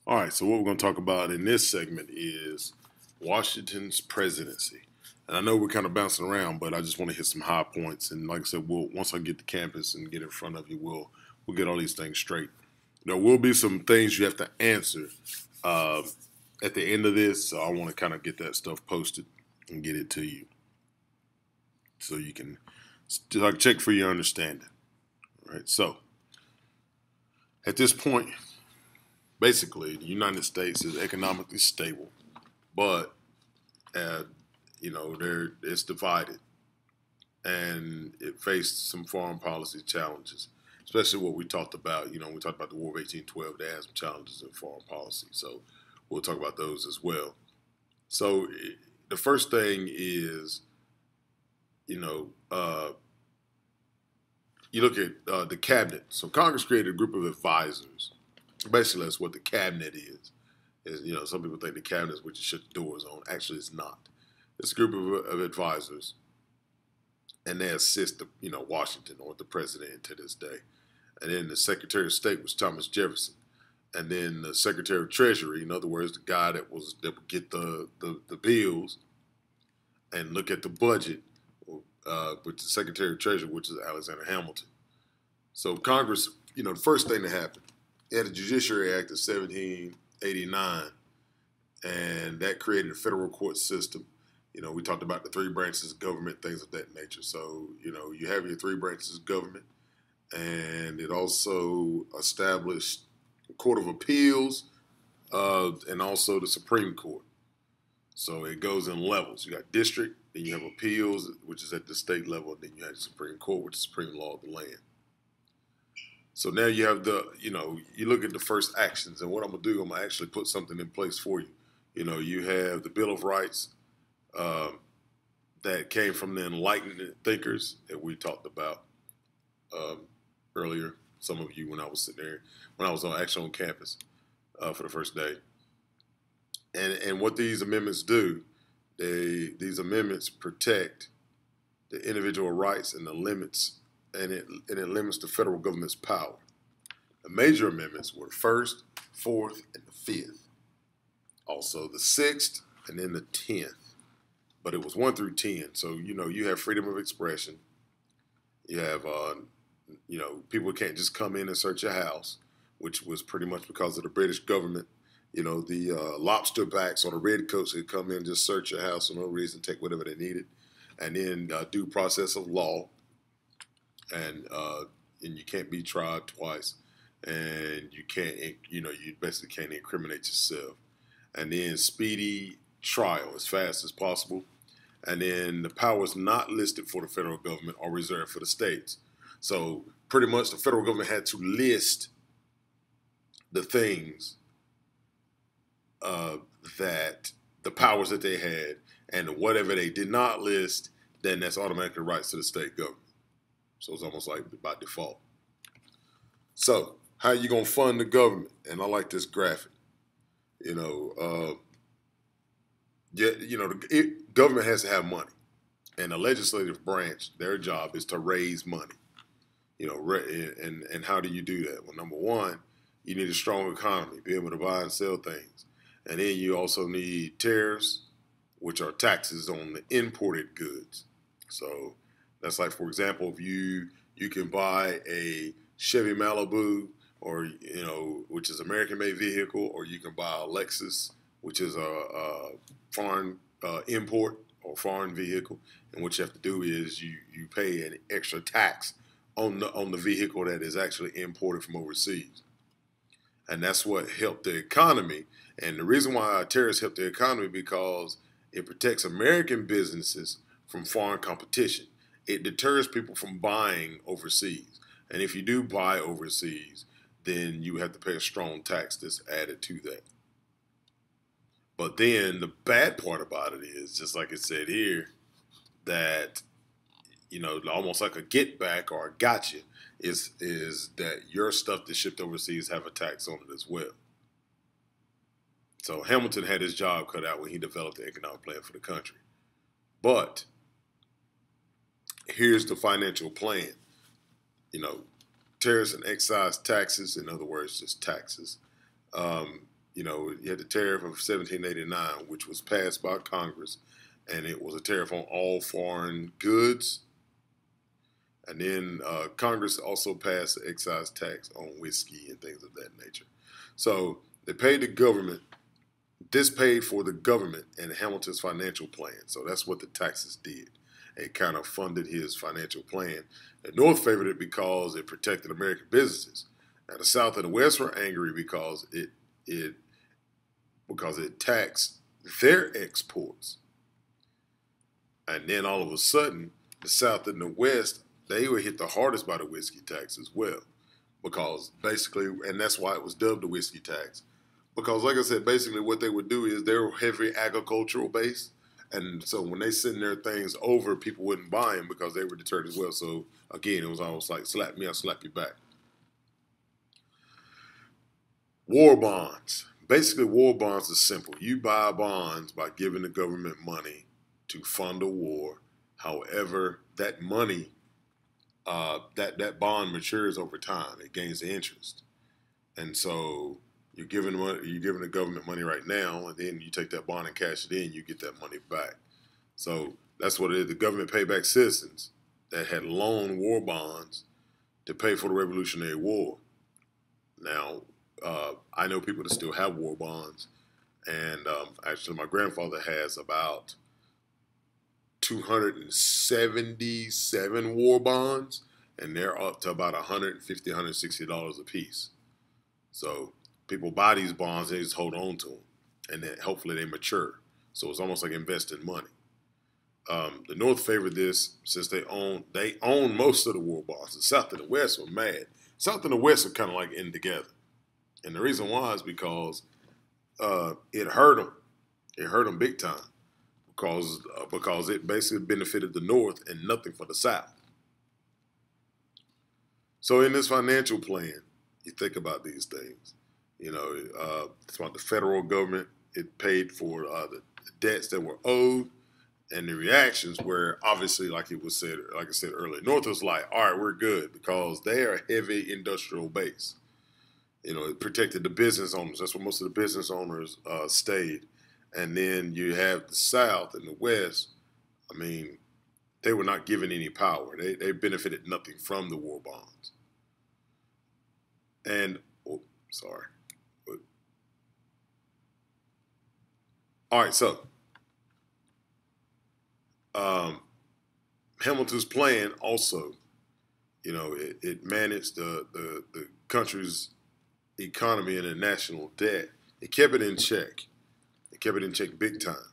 All right, so what we're going to talk about in this segment is Washington's presidency. And I know we're kind of bouncing around, but I just want to hit some high points. And like I said, once I get to campus and get in front of you, we'll get all these things straight. There will be some things you have to answer uh, at the end of this, so I want to kind of get that stuff posted and get it to you, so you can like check for your understanding. All right, so at this point, basically, the United States is economically stable, but uh, it's divided, and it faced some foreign policy challenges, especially what we talked about. We talked about the War of 1812. They had some challenges in foreign policy, so we'll talk about those as well. So the first thing is, you know, uh, you look at the cabinet. So Congress created a group of advisors. Basically, that's what the cabinet is. Some people think the cabinet is what you shut the doors on. Actually, it's not. It's a group of advisors, and they assist Washington or the president to this day. And then the Secretary of State was Thomas Jefferson, and then the Secretary of Treasury, in other words, the guy that would get the bills and look at the budget, with the Secretary of Treasury, which is Alexander Hamilton. So Congress, the first thing that happened, they had the Judiciary Act of 1789, and that created a federal court system. We talked about the three branches of government, things of that nature. So, you have your three branches of government, and it also established a Court of Appeals and also the Supreme Court. So it goes in levels. You got district, then you have appeals, which is at the state level, and then you have the Supreme Court, which is the supreme law of the land. So now you have you look at the first actions, and what I'm going to do, I'm going to actually put something in place for you. You have the Bill of Rights that came from the Enlightenment thinkers that we talked about earlier. Some of you, when I was sitting there, when I was actually on campus for the first day. And what these amendments do, these amendments protect the individual rights and the limits, and it limits the federal government's power. The major amendments were the first, fourth, and the fifth. Also the sixth, and then the 10th. But it was 1 through 10. So, you have freedom of expression. You have, people can't just come in and search your house, which was pretty much because of the British government. The lobster backs or the redcoats would come in and just search your house for no reason, take whatever they needed, and then due process of law, and you can't be tried twice, and you can't, you basically can't incriminate yourself, and then speedy trial as fast as possible, and then the powers not listed for the federal government are reserved for the states. So pretty much the federal government had to list the things that the powers that they had, and whatever they did not list, then that's automatically rights to the state government. So it's almost like by default. So how are you going to fund the government? And I like this graphic. The government has to have money, and the legislative branch, their job is to raise money. And how do you do that? Well, number one, you need a strong economy, be able to buy and sell things. And then you also need tariffs, which are taxes on the imported goods. So that's like, for example, if you can buy a Chevy Malibu, or which is American-made vehicle, or you can buy a Lexus, which is a foreign import or foreign vehicle. And what you have to do is you pay an extra tax on the vehicle that is actually imported from overseas. And that's what helped the economy. And the reason why tariffs help the economy, because it protects American businesses from foreign competition. It deters people from buying overseas. And if you do buy overseas, then you have to pay a strong tax that's added to that. But then the bad part about it is, just like it said here, that, almost like a get back or a gotcha, is that your stuff that's shipped overseas have a tax on it as well. So Hamilton had his job cut out when he developed the economic plan for the country. But here's the financial plan. Tariffs and excise taxes, in other words, just taxes, you had the tariff of 1789, which was passed by Congress, and it was a tariff on all foreign goods. And then Congress also passed the excise tax on whiskey and things of that nature. So they paid the government. This paid for the government and Hamilton's financial plan. So that's what the taxes did. It kind of funded his financial plan. The North favored it because it protected American businesses. Now the South and the West were angry because it taxed their exports. And then all of a sudden, the South and the West, they were hit the hardest by the whiskey tax as well. Because basically, and that's why it was dubbed the whiskey tax. Because like I said, basically what they would do is they were heavy agricultural based. And so when they send their things over, people wouldn't buy them because they were deterred as well. So again, it was almost like slap me, I'll slap you back. War bonds. Basically, war bonds is simple. You buy bonds by giving the government money to fund a war. However, that money, that bond matures over time. It gains interest. And so you're giving the government money right now, and then you take that bond and cash it in, you get that money back. So that's what it is. The government paid back citizens that had loaned war bonds to pay for the Revolutionary War. Now, I know people that still have war bonds, and actually my grandfather has about 277 war bonds, and they're up to about $150, $160 a piece. So people buy these bonds, they just hold on to them, and then hopefully they mature. So it's almost like investing money. The North favored this since they own most of the war bonds. The South and the West were mad. South and the West are kind of like in together. And the reason why is because it hurt them. It hurt them big time because it basically benefited the North and nothing for the South. So in this financial plan, you think about these things. It's about the federal government. It paid for the debts that were owed, and the reactions were obviously like I said earlier. North was like, all right, we're good because they are a heavy industrial base. It protected the business owners. That's where most of the business owners stayed. And then you have the South and the West. I mean, they were not given any power. They benefited nothing from the war bonds. And, sorry. All right, so Hamilton's plan also, it managed the country's economy and the national debt. It kept it in check. It kept it in check big time.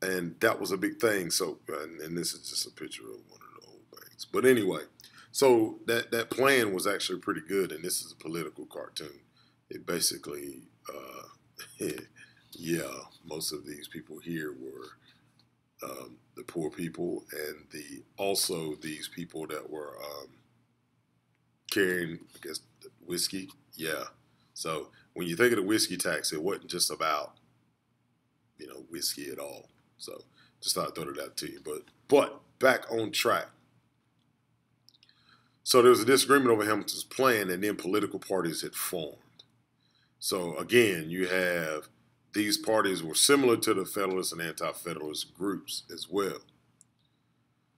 And that was a big thing. So, and this is just a picture of one of the old things. But anyway, so that plan was actually pretty good. And this is a political cartoon. It basically, most of these people here were the poor people, and also these people that were carrying, I guess, whiskey. Yeah. So when you think of the whiskey tax, it wasn't just about, whiskey at all. So just thought I'd throw that out to you. But back on track. So there was a disagreement over Hamilton's plan, and then political parties had formed. So again, you have these parties were similar to the Federalist and Anti-Federalist groups as well.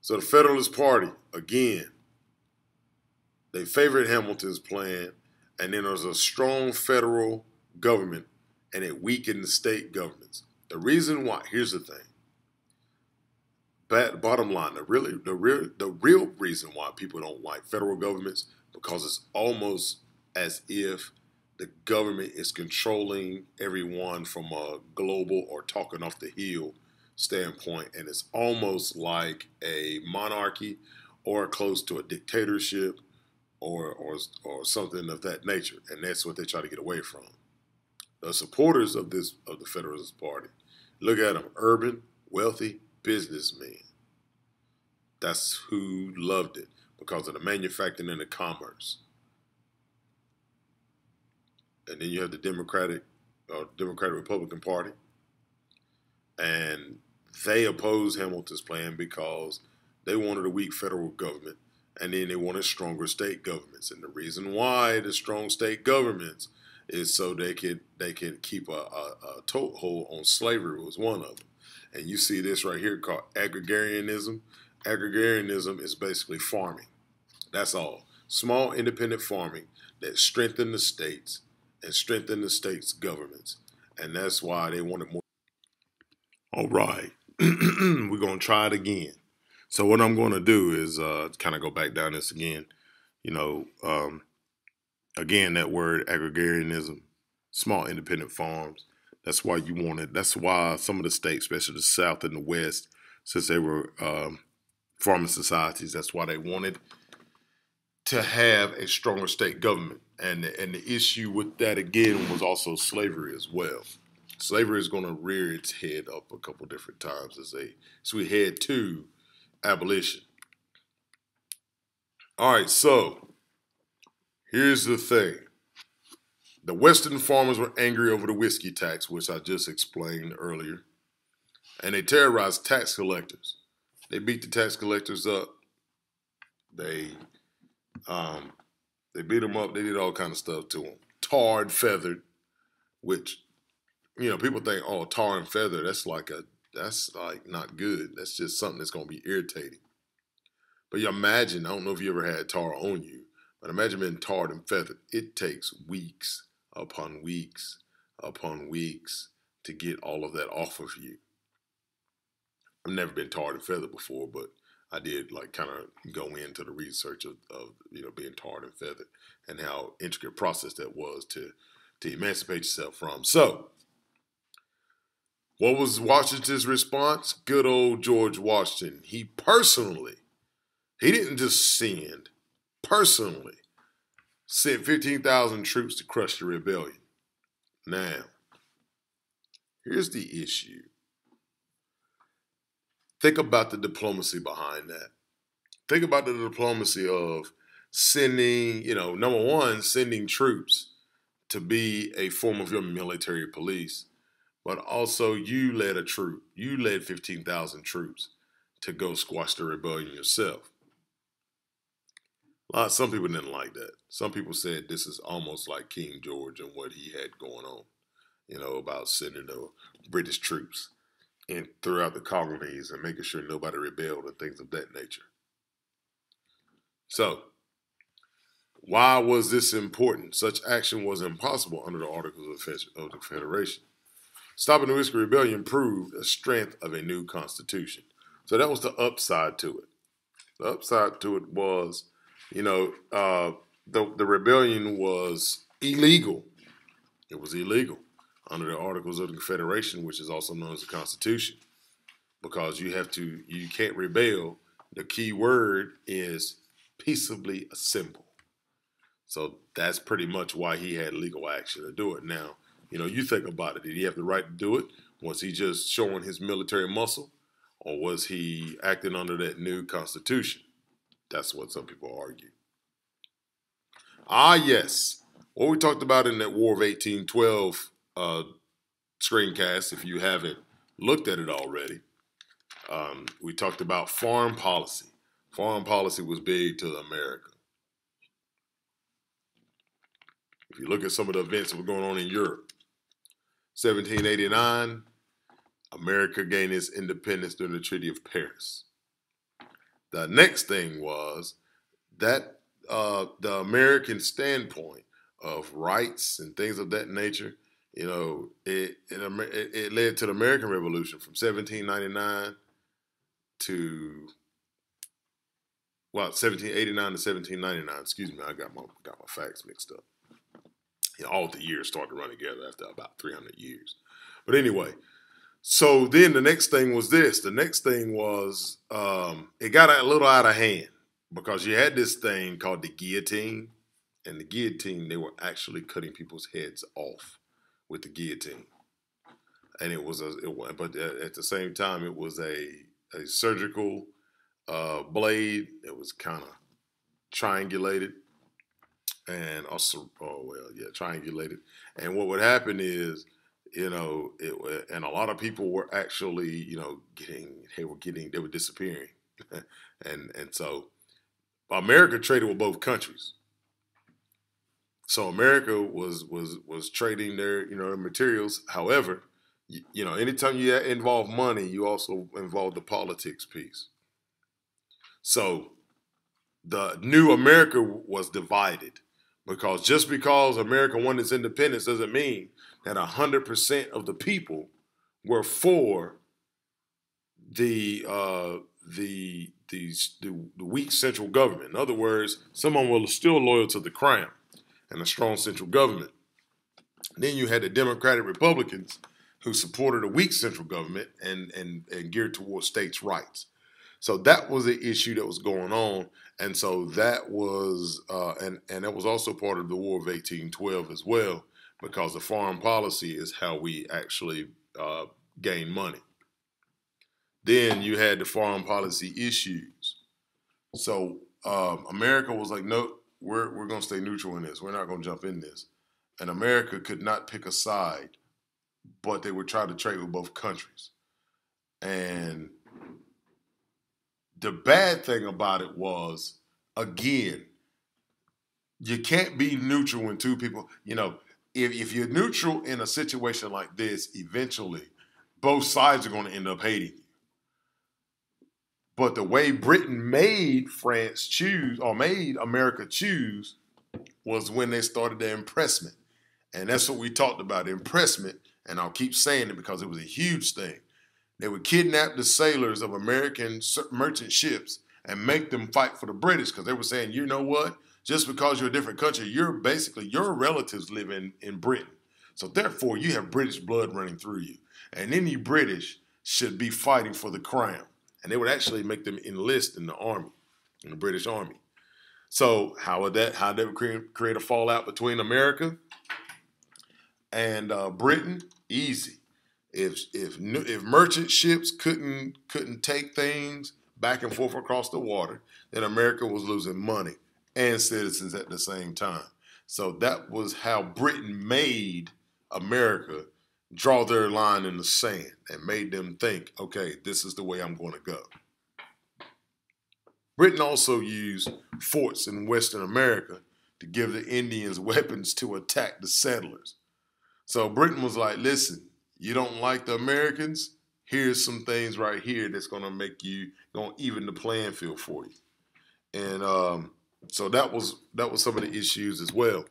So the Federalist Party, again, they favored Hamilton's plan, and then there was a strong federal government, and it weakened the state governments. The reason why, here's the thing. Bottom line, the real reason why people don't like federal governments, because it's almost as if the government is controlling everyone from a global or talking off the hill standpoint, and it's almost like a monarchy or close to a dictatorship or something of that nature, and that's what they try to get away from. The supporters of the Federalist Party, look at them, urban, wealthy businessmen. That's who loved it because of the manufacturing and the commerce. And then you have the Democratic Republican Party, and they opposed Hamilton's plan because they wanted a weak federal government, and then they wanted stronger state governments. And the reason why the strong state governments is so they could keep a toehold on slavery was one of them. And you see this right here called agrarianism. Agrarianism is basically farming. That's all. Small independent farming that strengthen the states and strengthen the states' governments. And that's why they wanted more. All right. We're going to try it again. So what I'm going to do is kind of go back down this again. You know, again, that word agrarianism, small independent farms. That's why you wanted. That's why some of the states, especially the South and the West, since they were farming societies, that's why they wanted to have a stronger state government. And the issue with that again was also slavery as well. Slavery is going to rear its head up a couple different times as we head to abolition. All right, so here's the thing. The Western farmers were angry over the whiskey tax, which I just explained earlier, and they terrorized tax collectors. They beat the tax collectors up. They um, they beat them up. They did all kind of stuff to them. Tarred, feathered, which people think, oh, tar and feather. That's like not good. That's just something that's gonna be irritating. But you imagine, I don't know if you ever had tar on you, but imagine being tarred and feathered. It takes weeks upon weeks upon weeks to get all of that off of you. I've never been tarred and feathered before, but I did like kind of go into the research of being tarred and feathered and how intricate process that was to emancipate yourself from. So, what was Washington's response? Good old George Washington. He didn't just personally sent 15,000 troops to crush the rebellion. Now, here's the issue. Think about the diplomacy behind that. Think about the diplomacy of sending, number one, sending troops to be a form of your military police, but also you led 15,000 troops to go squash the rebellion yourself. Some people didn't like that. Some people said this is almost like King George and what he had going on, about sending the British troops in throughout the colonies and making sure nobody rebelled and things of that nature. So, why was this important? Such action was impossible under the Articles of the Federation. Stopping the Whiskey Rebellion proved the strength of a new constitution. So that was the upside to it. The upside to it was, the rebellion was illegal. It was illegal under the Articles of the Confederation, which is also known as the Constitution, because you can't rebel. The key word is peaceably assemble. So that's pretty much why he had legal action to do it. Now, you think about it. Did he have the right to do it? Was he just showing his military muscle? Or was he acting under that new constitution? That's what some people argue. Ah, yes. What we talked about in that War of 1812 screencast, if you haven't looked at it already, we talked about foreign policy. Foreign policy was big to America. If you look at some of the events that were going on in Europe, 1789, America gained its independence during the Treaty of Paris. The next thing was that the American standpoint of rights and things of that nature, it led to the American Revolution from 1799 to 1789 to 1799. Excuse me, I got my facts mixed up. All the years started to run together after about 300 years. But anyway, so then the next thing was this. The next thing was it got a little out of hand because you had this thing called the guillotine. And the guillotine, they were actually cutting people's heads off with the guillotine. And but at the same time, it was a surgical blade. It was kind of triangulated. And also, triangulated. And what would happen is, and a lot of people were actually, they were disappearing. and so America traded with both countries. So America was trading their their materials. However, anytime you involve money, you also involve the politics piece. So the new America was divided because just because America won its independence doesn't mean that 100% of the people were for the the weak central government. In other words, some of them were still loyal to the crown and a strong central government. Then you had the Democratic Republicans who supported a weak central government and geared towards states' rights. So that was the issue that was going on, and so that was and that was also part of the War of 1812 as well, because the foreign policy is how we actually gain money. Then you had the foreign policy issues. So America was like, no, we're going to stay neutral in this. We're not going to jump in this. And America could not pick a side, but they would try to trade with both countries. And the bad thing about it was, again, you can't be neutral when two people, if you're neutral in a situation like this, eventually both sides are going to end up hating you. But the way Britain made France choose, or made America choose, was when they started the impressment. And that's what we talked about, impressment. And I'll keep saying it because it was a huge thing. They would kidnap the sailors of American merchant ships and make them fight for the British, because they were saying, you know what? Just because you're a different country, your relatives live in Britain. So therefore, you have British blood running through you. And any British should be fighting for the crown. And they would actually make them enlist in the army, in the British Army. So how would create a fallout between America and Britain? Easy. If merchant ships couldn't take things back and forth across the water, then America was losing money and citizens at the same time. So that was how Britain made America draw their line in the sand and made them think, okay, this is the way I'm going to go. Britain also used forts in Western America to give the Indians weapons to attack the settlers. So Britain was like, listen, you don't like the Americans? Here's some things right here that's going to even the playing field for you. And so that was some of the issues as well.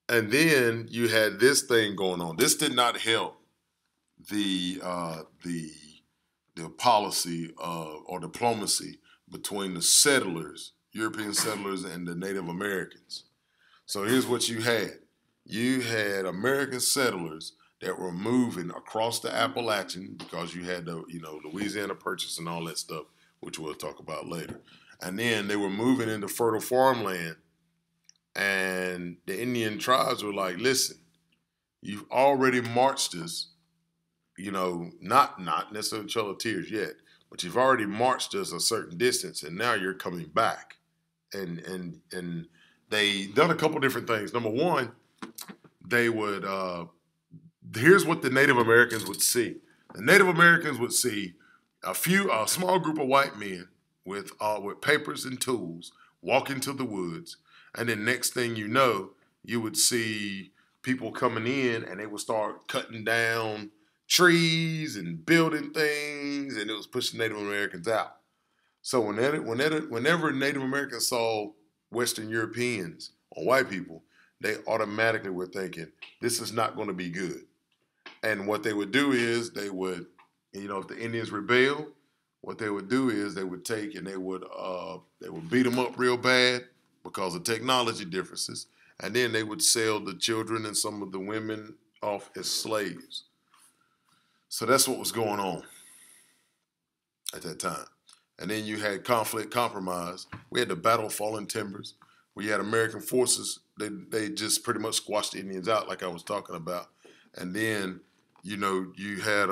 And then you had this thing going on. This did not help the policy or diplomacy between the settlers, European settlers, and the Native Americans. So here's what you had. You had American settlers that were moving across the Appalachian, because you had the Louisiana Purchase and all that stuff, which we'll talk about later. And then they were moving into fertile farmland. And the Indian tribes were like, listen, you've already marched us, not necessarily Trail of Tears yet, but you've already marched us a certain distance, and now you're coming back. And they done a couple different things. Number one, they would, here's what the Native Americans would see. The Native Americans would see a small group of white men with papers and tools walk into the woods. And then next thing you know, you would see people coming in and they would start cutting down trees and building things, and it was pushing Native Americans out. So whenever Native Americans saw Western Europeans or white people, they automatically were thinking, this is not going to be good. And what they would do is they would, if the Indians rebel, what they would do is they would take and they would beat them up real bad, because of technology differences, and then they would sell the children and some of the women off as slaves. So that's what was going on at that time. And then you had conflict compromise. We had the Battle of Fallen Timbers, where you had American forces. They just pretty much squashed the Indians out, like I was talking about. And then, you had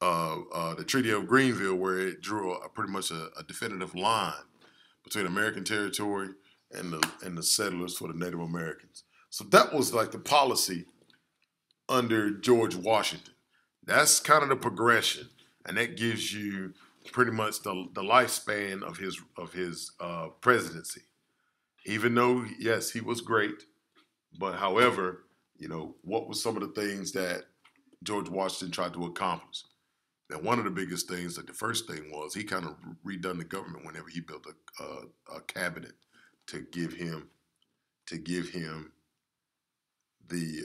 the Treaty of Greenville, where it drew pretty much a definitive line between American territory and the settlers for the Native Americans. So that was like the policy under George Washington. That's kind of the progression, and that gives you pretty much the lifespan of his presidency. Even though, yes, he was great, but however, what were some of the things that George Washington tried to accomplish? And one of the biggest things, like the first thing was, he kind of redone the government whenever he built a cabinet to give him the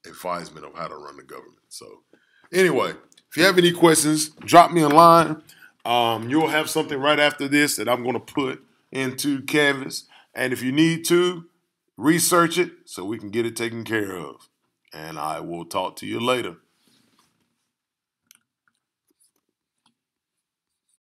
advisement of how to run the government. So, anyway, if you have any questions, drop me a line. You'll have something right after this that I'm going to put into Canvas. And if you need to, research it so we can get it taken care of. And I will talk to you later.